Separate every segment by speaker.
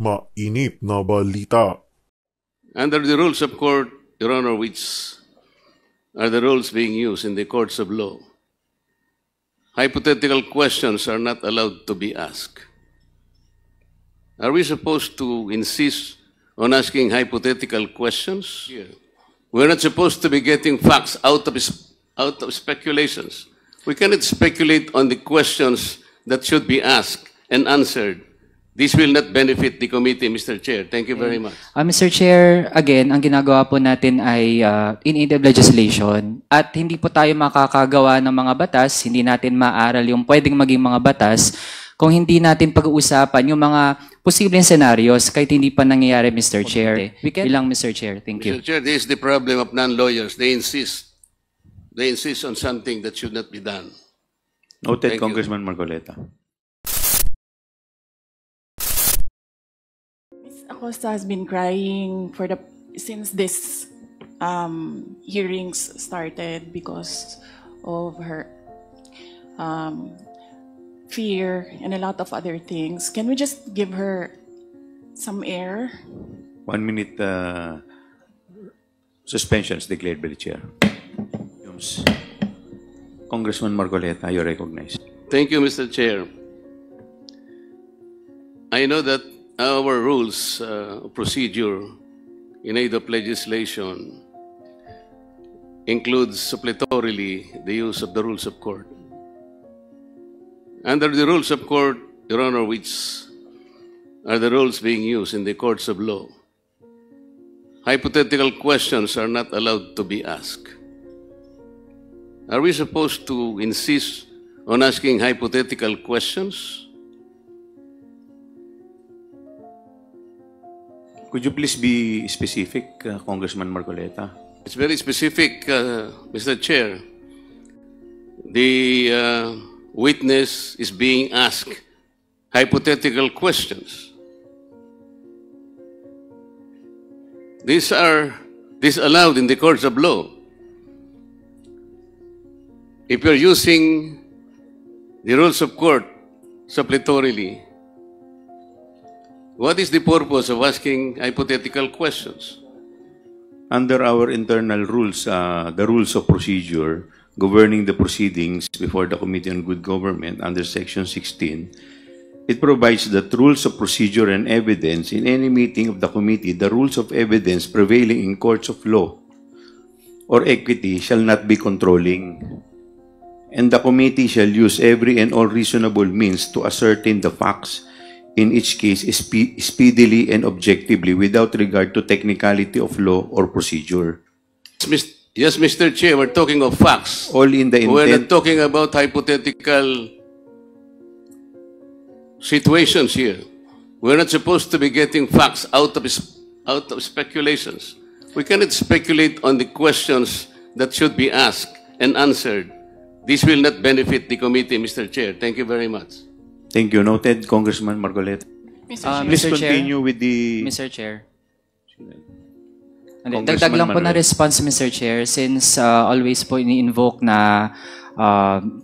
Speaker 1: Mainit na balita.
Speaker 2: Under the rules of court, Your Honor, which are the rules being used in the courts of law, hypothetical questions are not allowed to be asked. Are we supposed to insist on asking hypothetical questions? We're not supposed to be getting facts out of speculations. We cannot speculate on the questions that should be asked and answered. This will not benefit the committee, Mr. Chair. Thank you very much.
Speaker 3: Mr. Chair, again, ang ginagawa po natin ay in aid of legislation at hindi po tayo makakagawa ng mga batas, hindi natin maaral yung pwedeng maging mga batas kung hindi natin pag-uusapan yung mga posibleng scenarios kahit hindi pa nangyayari, Mr. Chair. Ilang, Mr. Chair. Thank you.
Speaker 2: Mr. Chair, this is the problem of non-lawyers. They insist on something that should not be done.
Speaker 4: Noted,
Speaker 2: Thank you.
Speaker 4: Congressman Marcoleta.
Speaker 5: Ms. Acosta has been crying since this hearings started because of her fear and a lot of other things. Can we just give her some air?
Speaker 4: 1 minute suspensions declared by the chair. Congressman Marcoleta, you're recognized.
Speaker 2: Thank you, Mr. Chair. I know that our rules of procedure in aid of legislation includes suppletorily the use of the rules of court. Under the rules of court, Your Honor, which are the rules being used in the courts of law, hypothetical questions are not allowed to be asked. Are we supposed to insist on asking hypothetical questions?
Speaker 4: Could you please be specific, Congressman Marcoleta?
Speaker 2: It's very specific, Mr. Chair. The witness is being asked hypothetical questions. These are disallowed in the courts of law. If you're using the rules of court suppletorily, what is the purpose of asking hypothetical questions?
Speaker 4: Under our internal rules, the rules of procedure governing the proceedings before the Committee on Good Government under Section 16, it provides that rules of procedure and evidence in any meeting of the committee, the rules of evidence prevailing in courts of law or equity shall not be controlling, and the committee shall use every and all reasonable means to ascertain the facts in each case speedily and objectively without regard to technicality of law or procedure.
Speaker 2: Yes, Mr. Chair, we're talking of facts.
Speaker 4: All in the
Speaker 2: We're not
Speaker 4: intent.
Speaker 2: talking about hypothetical situations here. We're not supposed to be getting facts out of speculations. We cannot speculate on the questions that should be asked and answered. This will not benefit the committee, Mr. Chair. Thank you very much.
Speaker 4: Thank you. Noted, Congressman Marcoleta.
Speaker 5: Mr. Chair.
Speaker 4: Please
Speaker 3: Mr. Chair.
Speaker 4: continue with the...
Speaker 3: Mr. Chair.
Speaker 4: Congressman
Speaker 3: Dagdag lang po na
Speaker 4: Manuel.
Speaker 3: response, Mr. Chair, since always po ini-invoke na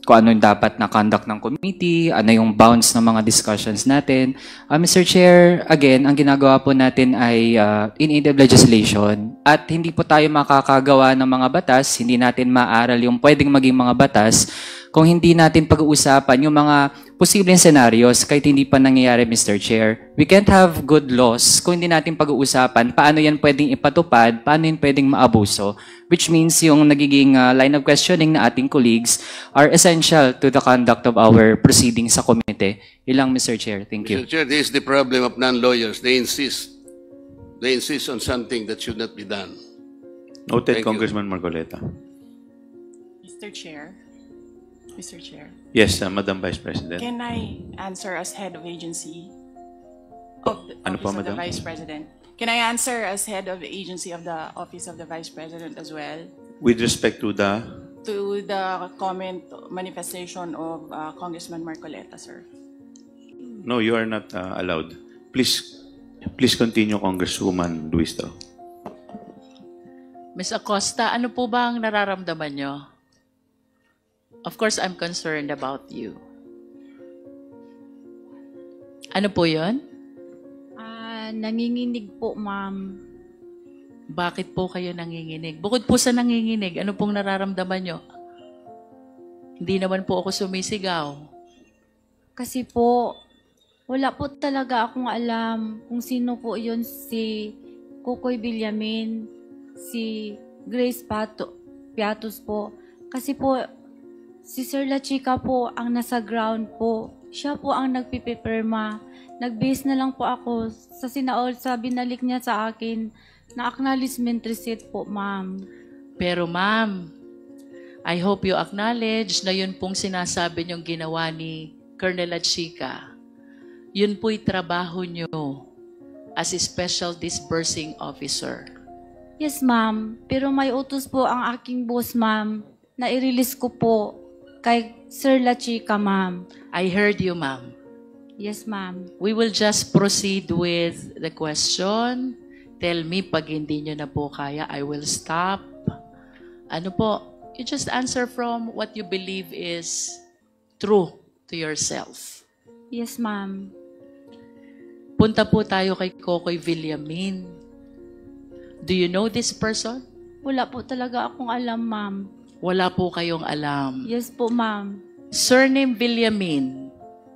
Speaker 3: kung ano yung dapat na conduct ng committee, ano yung bounds ng mga discussions natin. Mr. Chair, again, ang ginagawa po natin ay in aid of legislation at hindi po tayo makakagawa ng mga batas, hindi natin maaral yung pwedeng maging mga batas kung hindi natin pag-uusapan yung mga posibleng scenarios kahit hindi pa nangyayari, Mr. Chair. We can't have good laws kung hindi natin pag-uusapan paano yan pwedeng ipatupad, paano yan pwedeng maabuso, which means yung nagiging line of questioning na ating colleagues are essential to the conduct of our proceedings sa komite. Ilang, Mr. Chair. Thank you.
Speaker 2: Mr. Chair, this is the problem of non-lawyers. They insist on something that should not be done.
Speaker 4: Noted,
Speaker 2: Thank you.
Speaker 4: Congressman Marcoleta.
Speaker 5: Mr. Chair. Mr. Chair.
Speaker 4: Yes, Madam Vice President.
Speaker 5: Can I answer as head of agency of the
Speaker 4: Ano po,
Speaker 5: Office of the
Speaker 4: Madam?
Speaker 5: Vice President? Can I answer as head of the agency of the Office of the Vice President as well?
Speaker 4: With respect to the...
Speaker 5: To the comment manifestation of Congressman Marcoleta, sir.
Speaker 4: No, you are not allowed. Please continue, Congresswoman Luistro.
Speaker 6: Ms. Acosta, ano po ba ang nararamdaman nyo? Of course, I'm concerned about you. Ano po yun?
Speaker 7: Nanginginig po, ma'am.
Speaker 6: Bakit po kayo nanginginig? Bukod po sa nanginginig, ano pong nararamdaman nyo? Hindi naman po ako sumisigaw.
Speaker 7: Kasi po, wala po talaga akong alam kung sino po yun, si Kukoy Villamin, si Grace Piatos po. Kasi po, si Sir La Chica po ang nasa ground po. Siya po ang nagpipipirma. Nag-base na lang po ako sa binalik niya sa akin na acknowledgement receipt po, ma'am.
Speaker 6: Pero ma'am, I hope you acknowledge na yun pong sinasabi niyong ginawa ni Colonel La Chica. Yun po'y trabaho niyo as a special disbursing officer.
Speaker 7: Yes, ma'am. Pero may utos po ang aking boss, ma'am, na i-release ko po kay Sir La Chica, ma'am.
Speaker 6: I heard you, ma'am.
Speaker 7: Yes, ma'am.
Speaker 6: We will just proceed with the question. Tell me pag hindi nyo na po kaya, I will stop. Ano po? You just answer from what you believe is true to yourself.
Speaker 7: Yes, ma'am.
Speaker 6: Punta po tayo kay Kukoy Villamin. Do you know this person?
Speaker 7: Wala po talaga akong alam, ma'am.
Speaker 6: Wala po kayong alam.
Speaker 7: Yes po, ma'am.
Speaker 6: Surname Villamin.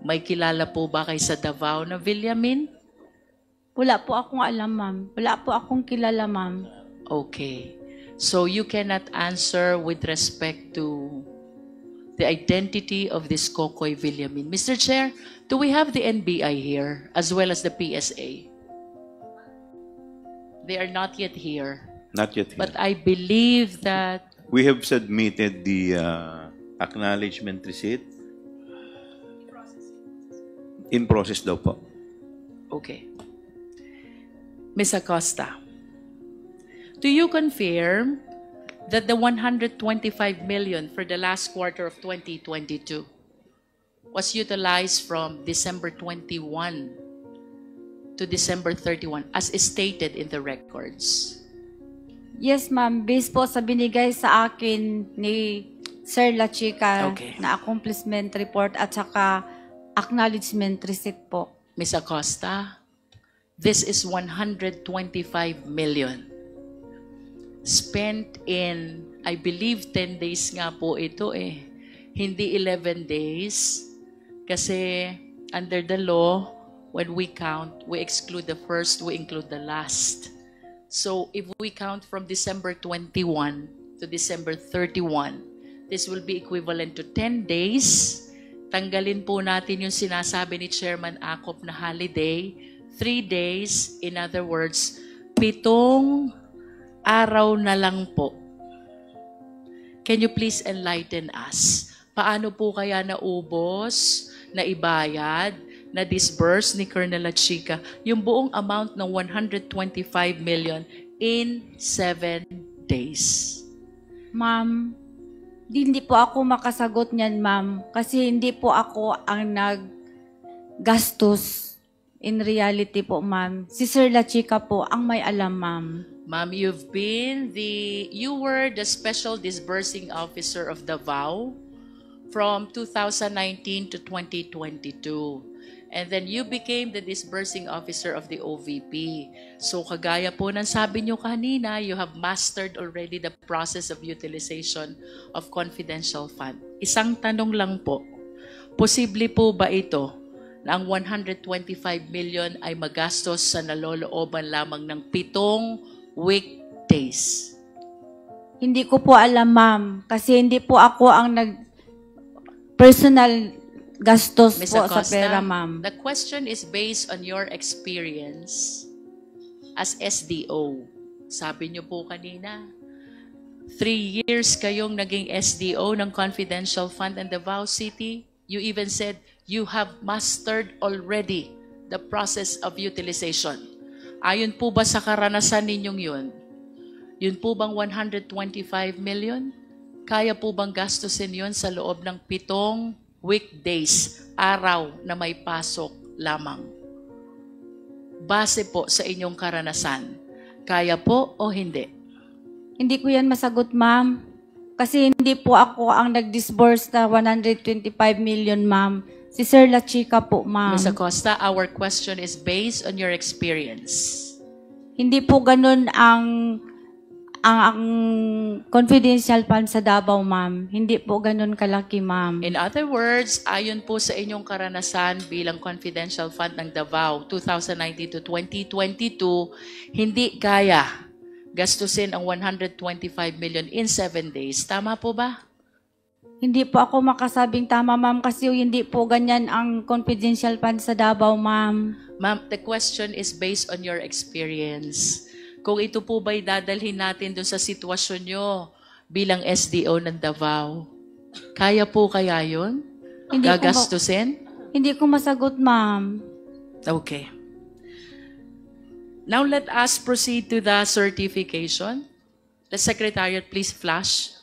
Speaker 6: May kilala po ba kay sa Davao na Villamin?
Speaker 7: Wala po akong alam, ma'am. Wala po akong kilala, ma'am.
Speaker 6: Okay. So you cannot answer with respect to the identity of this Kukoy Villamin. Mr. Chair, do we have the NBI here as well as the PSA? They are not yet here.
Speaker 4: Not yet here.
Speaker 6: But I believe that
Speaker 4: We have submitted the acknowledgement receipt. In process daw po.
Speaker 6: okay. Ms. Acosta, do you confirm that the 125 million for the last quarter of 2022 was utilized from December 21 to December 31 as stated in the records?
Speaker 7: Yes, ma'am. Based po sa binigay sa akin ni Sir La Chica
Speaker 6: Okay.
Speaker 7: na accomplishment report at saka acknowledgement receipt po.
Speaker 6: Ms. Acosta, this is 125 million spent in, I believe, 10 days nga po ito eh. Hindi 11 days. Kasi under the law, when we count, we exclude the first, we include the last. So if we count from December 21 to December 31, this will be equivalent to 10 days. Tanggalin po natin yung sinasabi ni Chairman Acop na holiday, 3 days, in other words, 7 araw na lang po. Can you please enlighten us? Paano po kaya naubos, naibayad, na-disburse ni Colonel La Chica yung buong amount ng 125 million in 7 days?
Speaker 7: Ma'am, hindi po ako makasagot niyan, ma'am. Kasi hindi po ako ang naggastos in reality po, ma'am. Si Sir La Chica po ang may alam, ma'am.
Speaker 6: Ma'am, you were the special disbursing officer of Davao from 2019 to 2022. And then you became the disbursing officer of the OVP. So kagaya po ng sabi nyo kanina, you have mastered already the process of utilization of confidential fund. Isang tanong lang po, posible po ba ito na ang 125 million ay magastos sa nalolooban lamang ng 7 weekdays?
Speaker 7: Hindi ko po alam, ma'am. Kasi hindi po ako ang personal gastos
Speaker 6: Ms.
Speaker 7: po
Speaker 6: Acosta,
Speaker 7: sa pera, ma'am.
Speaker 6: the question is based on your experience as SDO. Sabi niyo po kanina, 3 years kayong naging SDO ng Confidential Fund in Davao City. You even said you have mastered already the process of utilization. Ayon po ba sa karanasan ninyong yun? Yun po bang 125 million? Kaya po bang gastusin yun sa loob ng 7 weekdays, araw na may pasok lamang? Base po sa inyong karanasan, kaya po o hindi?
Speaker 7: Hindi ko yan masagot, ma'am. Kasi hindi po ako ang nag-disburse na 125 million, ma'am. Si Sir La Chica po, ma'am.
Speaker 6: Ms. Acosta, our question is based on your experience.
Speaker 7: Hindi po ganun ang confidential fund sa Davao, ma'am. Hindi po ganun kalaki, ma'am.
Speaker 6: In other words, ayon po sa inyong karanasan bilang confidential fund ng Davao 2019 to 2022, hindi kaya gastusin ang 125 million in 7 days. Tama po ba?
Speaker 7: Hindi po ako makasabing tama, ma'am, kasi hindi po ganyan ang confidential fund sa Davao, ma'am.
Speaker 6: Ma'am, the question is based on your experience. Kung ito po ba'y dadalhin natin doon sa sitwasyon nyo bilang SDO ng Davao, kaya po kaya yun?
Speaker 7: Hindi ko
Speaker 6: Gagastusin?
Speaker 7: Hindi ko masagot, ma'am.
Speaker 6: Okay. Now let us proceed to the certification. The Secretariat, please flash.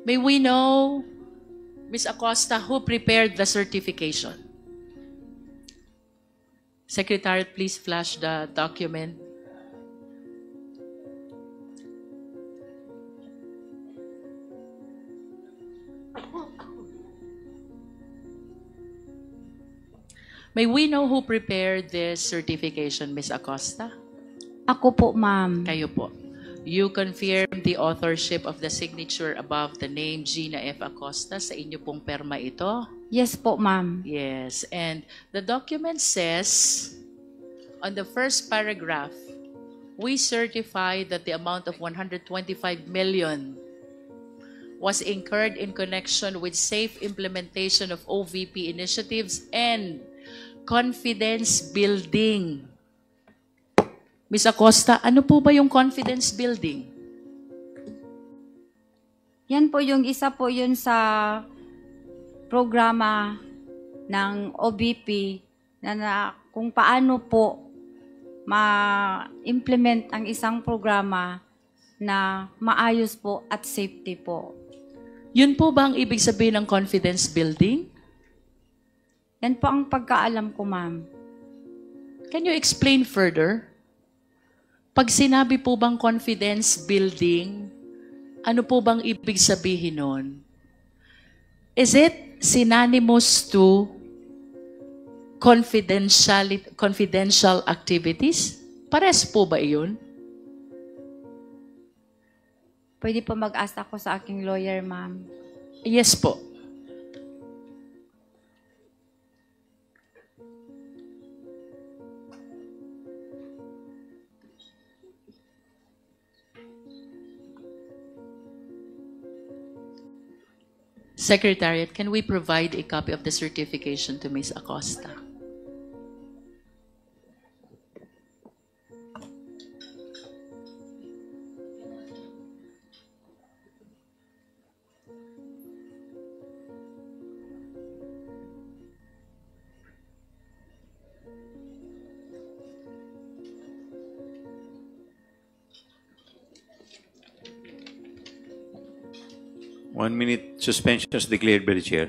Speaker 6: May we know, Ms. Acosta, who prepared the certification? Secretariat, please flash the document. May we know who prepared this certification, Ms. Acosta?
Speaker 7: Ako po, ma'am.
Speaker 6: Kayo po. You confirm the authorship of the signature above the name Gina F. Acosta sa inyo pong perma ito?
Speaker 7: Yes po, ma'am.
Speaker 6: Yes. And the document says, on the first paragraph, we certify that the amount of 125 million was incurred in connection with safe implementation of OVP initiatives and confidence building. Ms. Acosta, ano po ba yung confidence building?
Speaker 7: Yan po yung isa po yun sa programa ng OBP na kung paano po ma-implement ang isang programa na maayos po at safety po.
Speaker 6: Yun po ba ang ibig sabihin ng confidence building?
Speaker 7: Yan po ang pagkaalam ko, ma'am.
Speaker 6: Can you explain further? Pag sinabi po bang confidence building, ano po bang ibig sabihin nun? Is it synonymous to confidential activities? Pares po ba iyon?
Speaker 7: Pwede po mag-ask ako sa aking lawyer, ma'am.
Speaker 6: Yes po. Secretariat, can we provide a copy of the certification to Ms. Acosta?
Speaker 4: One minute suspension is declared by the chair.